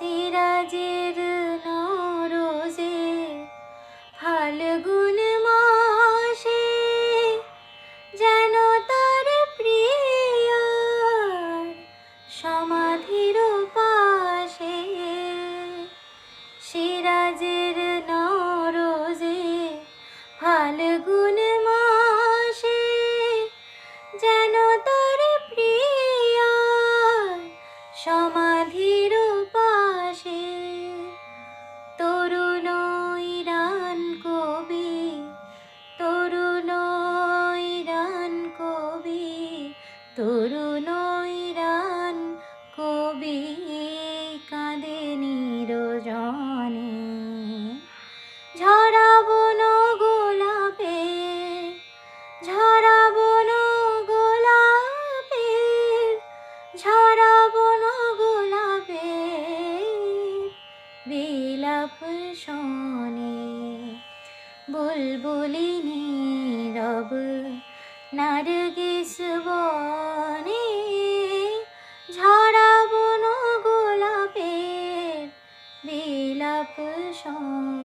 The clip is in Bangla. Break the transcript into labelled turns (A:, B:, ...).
A: সিরাজের নরোজে ফাল্গুন মাসে যেন তার প্রিয়ার সমাধির পাশে। সিরাজের নরোজে ফাল্গুন মাসে যেন তার প্রিয়ার সমাধির পাশে। তরুণ ইরান কবি, তরুণ ইরান কবি, তরুণ ইরান কবি কাঁদে নিরজনে। ঝরাবো না গোলাপে, ঝরাবো না গোলাপে, ঝরাবো না গোলাপে বিলাপ শোনে। বুলবুলি নীরব নার্গিস বনে,